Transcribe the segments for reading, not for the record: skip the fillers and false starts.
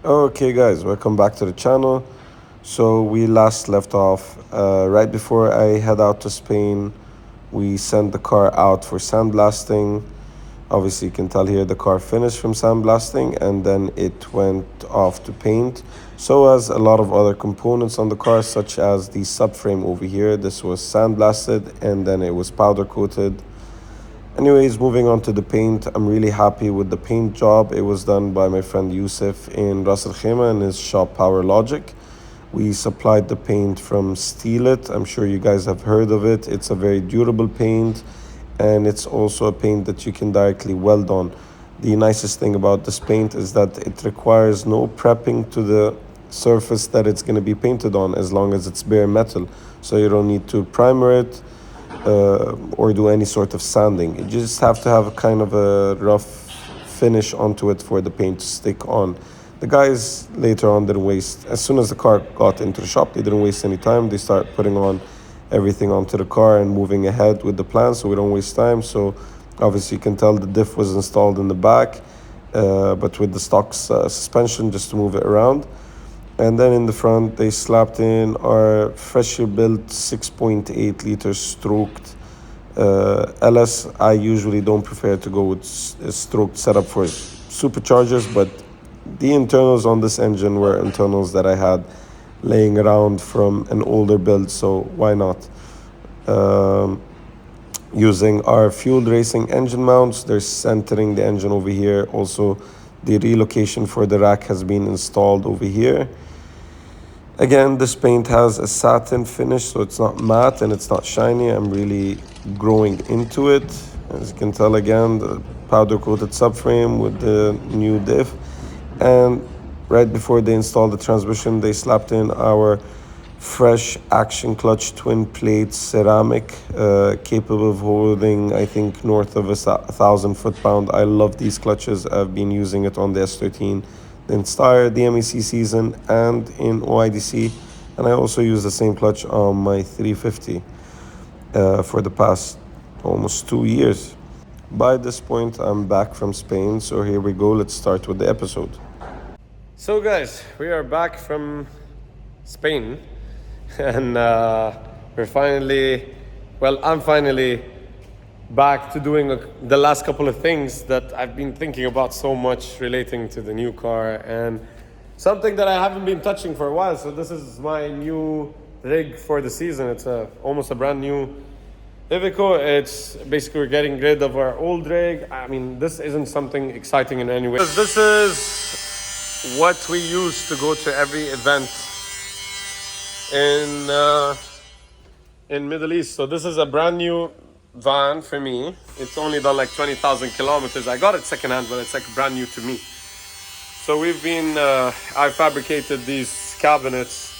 Okay, guys, welcome back to the channel. So, we last left off right before I head out to Spain. We sent the car out for sandblasting. Obviously, you can tell here the car finished from sandblasting and then it went off to paint. So, as a lot of other components on the car, such as the subframe over here, this was sandblasted and then it was powder coated. Anyways, moving on to the paint, I'm really happy with the paint job. It was done by my friend Yusuf in Ras Al Khaimah in his shop Power Logic. We supplied the paint from Steelit. I'm sure you guys have heard of it. It's a very durable paint and it's also a paint that you can directly weld on. The nicest thing about this paint is that it requires no prepping to the surface that it's going to be painted on as long as it's bare metal. So you don't need to primer it or do any sort of sanding. You just have to have a kind of a rough finish onto it for the paint to stick on. The guys later on didn't waste, as soon as the car got into the shop, they didn't waste any time. They start putting on everything onto the car and moving ahead with the plan so we don't waste time. So obviously you can tell the diff was installed in the back, but with the stock suspension just to move it around. And then in the front, they slapped in our freshly built 6.8 liter stroked LS. I usually don't prefer to go with a stroked setup for superchargers, but the internals on this engine were internals that I had laying around from an older build, so why not? Um, Using our fueled racing engine mounts, they're centering the engine over here. Also, the relocation for the rack has been installed over here. Again, this paint has a satin finish, so it's not matte and it's not shiny. I'm really growing into it. As you can tell, again, the powder coated subframe with the new diff. And right before they installed the transmission, they slapped in our fresh action clutch twin plate ceramic, capable of holding, I think, north of 1,000 foot-pound. I love these clutches. I've been using it on the S13 the entire DMEC season and in OIDC, and I also use the same clutch on my 350 for the past almost 2 years. By this point, I'm back from Spain, so here we go. Let's start with the episode. So guys, we are back from Spain and we're finally, I'm finally back to doing the last couple of things that I've been thinking about so much relating to the new car and something that I haven't been touching for a while. So this is my new rig for the season. It's almost a brand new Iveco. It's basically we're getting rid of our old rig. I mean, this isn't something exciting in any way. This is what we use to go to every event in Middle East. So this is a brand new van for me. It's only done like 20,000 kilometers. I got it secondhand, but it's like brand new to me. So we've been, I fabricated these cabinets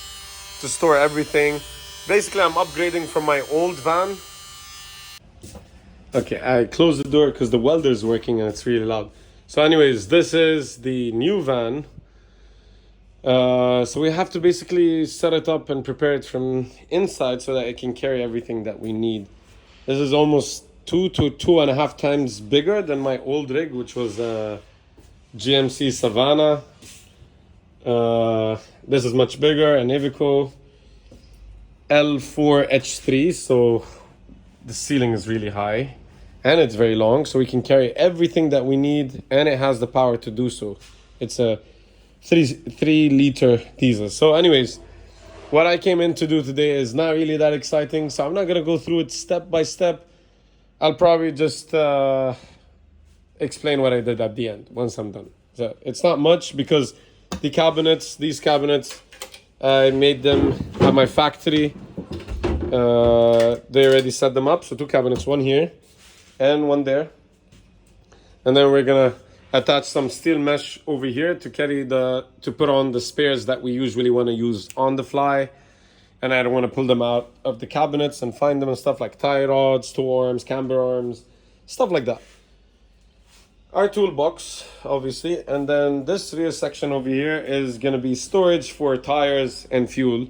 to store everything. Basically, I'm upgrading from my old van. Okay, I closed the door because the welder is working and it's really loud. So anyways, this is the new van. So we have to basically set it up and prepare it from inside so that it can carry everything that we need. This is almost 2 to 2.5 times bigger than my old rig, which was GMC Savannah. This is much bigger, an Iveco L4H3, so the ceiling is really high and it's very long, so we can carry everything that we need, and it has the power to do so. It's a 3 liter diesel. So anyways, what I came in to do today is not really that exciting, so I'm not gonna go through it step by step. I'll probably just explain what I did at the end once I'm done. So it's not much because these cabinets, I made them at my factory. They already set them up, so 2 cabinets, one here and one there. And then we're gonna attach some steel mesh over here to put on the spares that we usually want to use on the fly. And I don't want to pull them out of the cabinets and find them and stuff, like tie rods, toe arms, camber arms, stuff like that. Our toolbox, obviously, and then this rear section over here is gonna be storage for tires and fuel.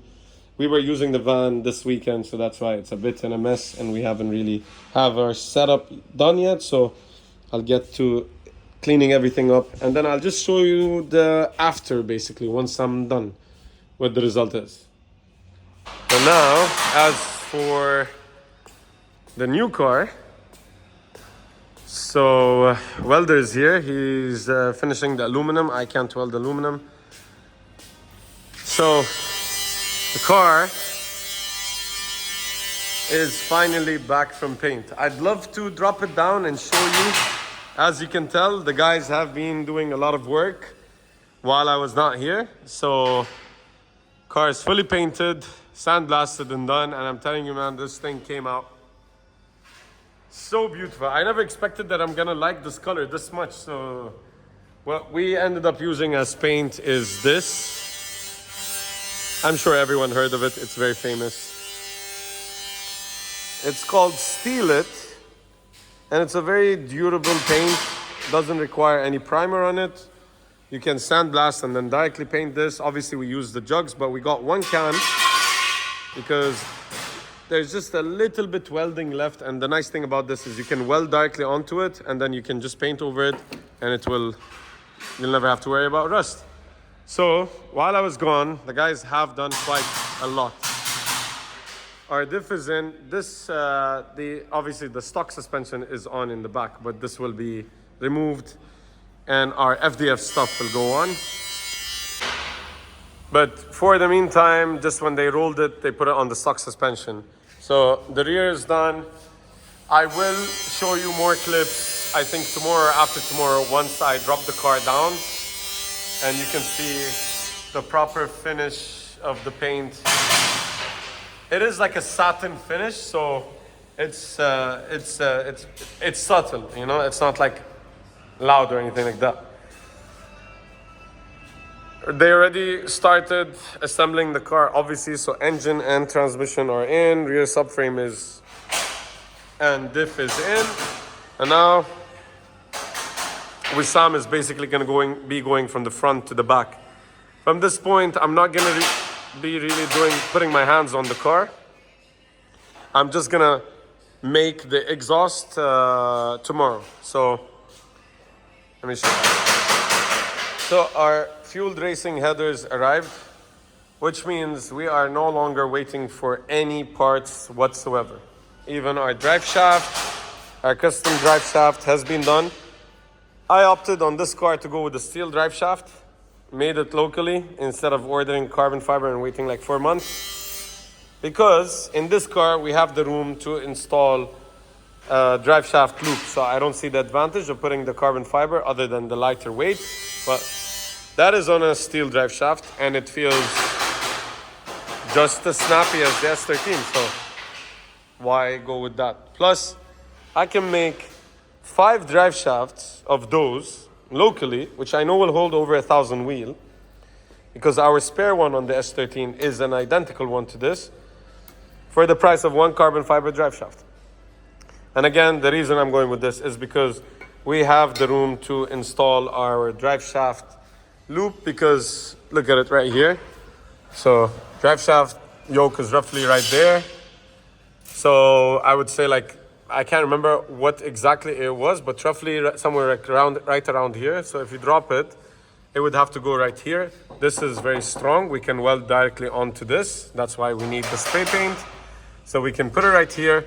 We were using the van this weekend, so that's why it's a bit in a mess and we haven't really have our setup done yet. So I'll get to cleaning everything up, and then I'll just show you the after, basically, once I'm done, what the result is. So now, as for the new car, so welder is here. He's finishing the aluminum. I can't weld aluminum. So the car is finally back from paint. I'd love to drop it down and show you. As you can tell, the guys have been doing a lot of work while I was not here. So car is fully painted, sandblasted and done. And I'm telling you, man, this thing came out so beautiful. I never expected that I'm gonna like this color this much. So what we ended up using as paint is this. I'm sure everyone heard of it. It's very famous. It's called Steel It, and it's a very durable paint. Doesn't require any primer on it. You can sandblast and then directly paint this. Obviously we use the jugs, but we got one can because there's just a little bit welding left. And the nice thing about this is you can weld directly onto it, and then you can just paint over it, and you'll never have to worry about rust. So while I was gone, the guys have done quite a lot. Our diff is in this. Obviously the stock suspension is on in the back, but this will be removed, and our FDF stuff will go on. But for the meantime, just when they rolled it, they put it on the stock suspension. So the rear is done. I will show you more clips, I think tomorrow or after tomorrow, once I drop the car down, and you can see the proper finish of the paint. It is like a satin finish, so it's subtle, you know. It's not like loud or anything like that. They already started assembling the car, obviously, so engine and transmission are in, rear subframe is, and diff is in, and now Wissam is basically be going from the front to the back. From this point, I'm not gonna be really putting my hands on the car. I'm just gonna make the exhaust tomorrow. So let me show you. So our fueled racing headers arrived, which means we are no longer waiting for any parts whatsoever. Even our drive shaft, our custom drive shaft has been done. I opted on this car to go with the steel drive shaft, made it locally instead of ordering carbon fiber and waiting like 4 months. Because in this car, we have the room to install drive shaft loop. So I don't see the advantage of putting the carbon fiber other than the lighter weight. But that is on a steel drive shaft, and it feels just as snappy as the S13. So why go with that? Plus, I can make 5 drive shafts of those locally, which I know will hold over 1,000 wheel, because our spare one on the S13 is an identical one to this, for the price of 1 carbon fiber drive shaft. And again, the reason I'm going with this is because we have the room to install our drive shaft loop, because look at it right here. So drive shaft yoke is roughly right there. So I would say, like, I can't remember what exactly it was, but roughly somewhere right around here. So if you drop it, it would have to go right here. This is very strong. We can weld directly onto this. That's why we need the spray paint. So we can put it right here,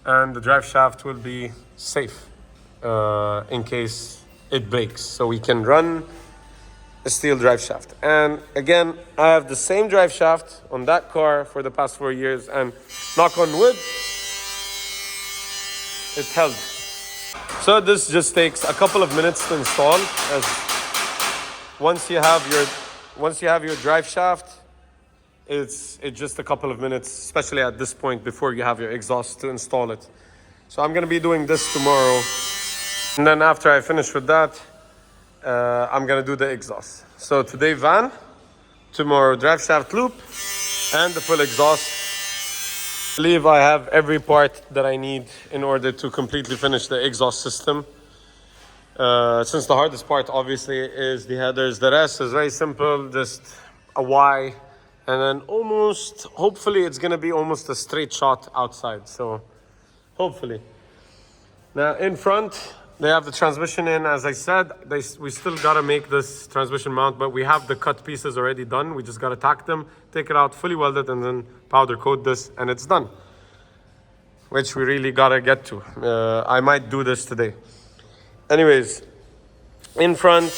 and the drive shaft will be safe in case it breaks. So we can run a steel drive shaft. And again, I have the same drive shaft on that car for the past 4 years, and knock on wood, it held. So this just takes a couple of minutes to install. As once you have your drive shaft, it's just a couple of minutes, especially at this point before you have your exhaust, to install it. So I'm gonna be doing this tomorrow, and then after I finish with that, I'm gonna do the exhaust. So today van, tomorrow drive shaft loop, and the full exhaust. I believe I have every part that I need in order to completely finish the exhaust system. Since the hardest part obviously is the headers, the rest is very simple, just a Y, and then hopefully it's gonna be almost a straight shot outside, so hopefully. Now in front, They have the transmission in, as I said. We still gotta make this transmission mount, but we have the cut pieces already done. We just gotta tack them, take it out, fully weld it, and then powder coat this, and it's done. Which we really gotta get to. I might do this today. Anyways, in front,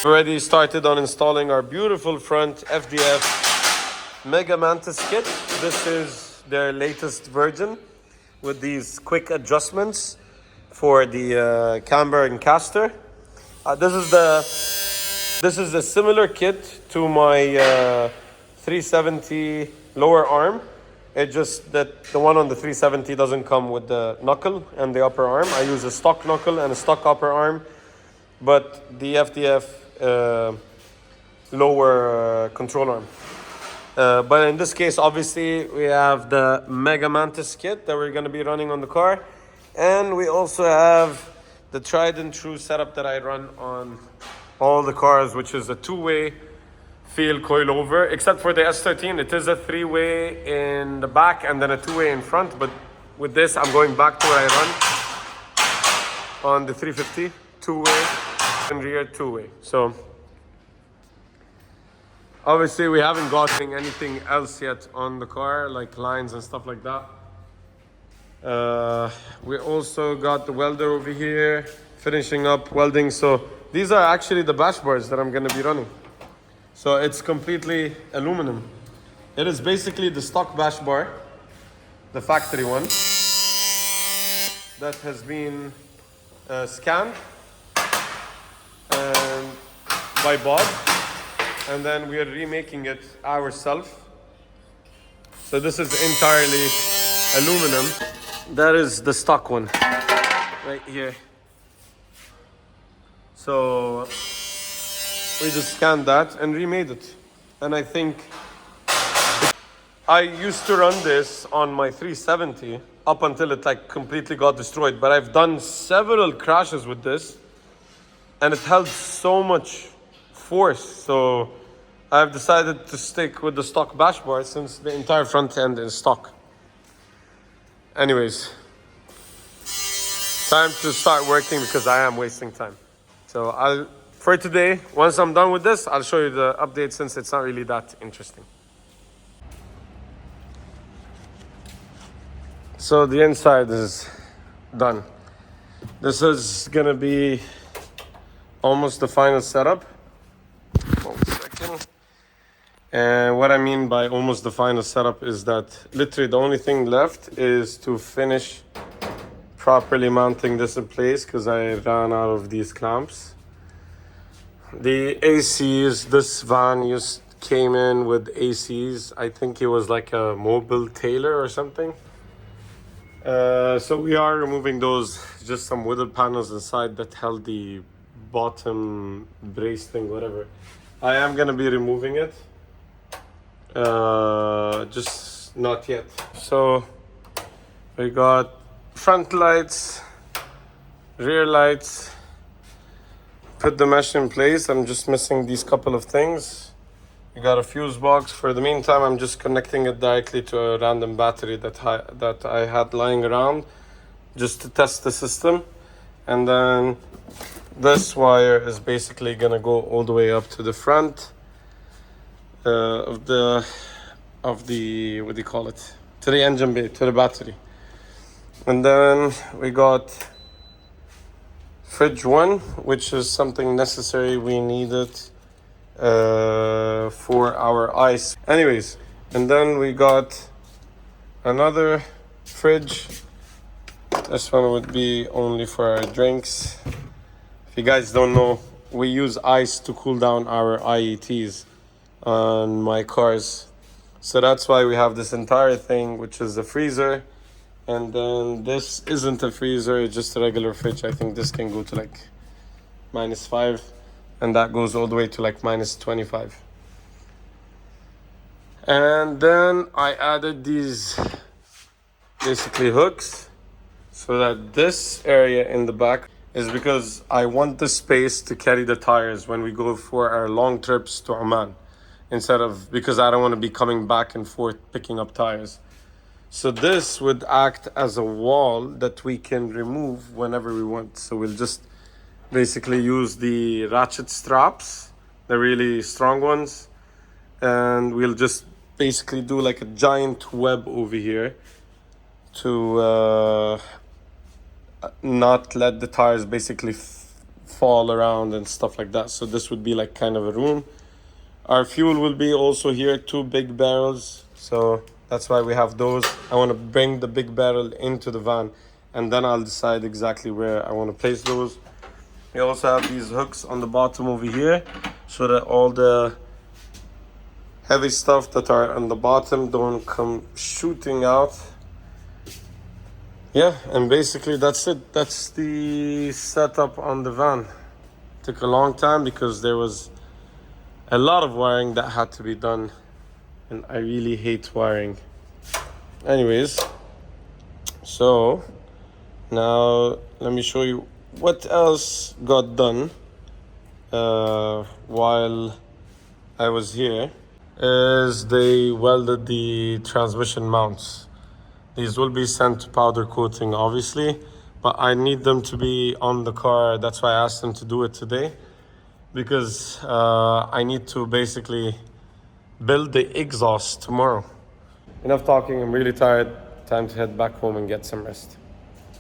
already started on installing our beautiful front FDF Mega Mantis kit. This is their latest version with these quick adjustments for the camber and caster. This is a similar kit to my 370 lower arm. It just that the one on the 370 doesn't come with the knuckle and the upper arm. I use a stock knuckle and a stock upper arm, but the FDF lower control arm. But in this case, obviously, we have the Mega Mantis kit that we're going to be running on the car. And we also have the tried and true setup that I run on all the cars, which is a two-way field coilover. Except for the S13, it is a three-way in the back and then a two-way in front. But with this, I'm going back to where I run on the 350, two-way and rear two-way. So obviously, we haven't gotten anything else yet on the car, like lines and stuff like that. We also got the welder over here, finishing up welding. So these are actually the bash bars that I'm going to be running. So it's completely aluminum. It is basically the stock bash bar, the factory one, that has been scanned by Bob. And then we are remaking it ourselves. So this is entirely aluminum. That is the stock one right here. So we just scanned that and remade it. And I think I used to run this on my 370 up until it like completely got destroyed. But I've done several crashes with this and it held so much force. So I've decided to stick with the stock bash bar since the entire front end is stock. Anyways, time to start working because I am wasting time. So for today, once I'm done with this, I'll show you the update since it's not really that interesting. So the inside is done. This is gonna be almost the final setup. 1 second. And what I mean by almost the final setup is that literally the only thing left is to finish properly mounting this in place because I ran out of these clamps. The ACs, this van came in with ACs. I think it was like a mobile tailor or something. So we are removing those, just some wooden panels inside that held the bottom brace thing, whatever. I am gonna be removing it. Just not yet. So we got front lights, rear lights, put the mesh in place. I'm just missing these couple of things. We got a fuse box. For the meantime, I'm just connecting it directly to a random battery that I had lying around just to test the system. And then this wire is basically gonna go all the way up to the front of the what do you call it, to the engine bay, to the battery. And then we got fridge 1, which is something necessary. We need it for our ice. Anyways, and then we got another fridge. This one would be only for our drinks. If you guys don't know, we use ice to cool down our IETs on my cars. So that's why we have this entire thing, which is the freezer. And then this isn't a freezer, it's just a regular fridge. I think this can go to like -5. And that goes all the way to like -25. And then I added these basically hooks so that this area in the back is because I want the space to carry the tires when we go for our long trips to Oman, instead of, because I don't want to be coming back and forth picking up tires. So this would act as a wall that we can remove whenever we want. So we'll just basically use the ratchet straps, the really strong ones, and we'll just basically do like a giant web over here to not let the tires basically fall around and stuff like that. So this would be like kind of a room. Our fuel will be also here, 2 big barrels. So that's why we have those. I want to bring the big barrel into the van, and then I'll decide exactly where I want to place those. We also have these hooks on the bottom over here so that all the heavy stuff that are on the bottom don't come shooting out. Yeah, and basically that's it. That's the setup on the van. Took a long time because there was a lot of wiring that had to be done, and I really hate wiring. Anyways, so now let me show you what else got done while I was here. Is they welded the transmission mounts. These will be sent to powder coating, obviously, but I need them to be on the car. That's why I asked them to do it today, because I need to basically build the exhaust tomorrow. Enough talking, I'm really tired. Time to head back home and get some rest.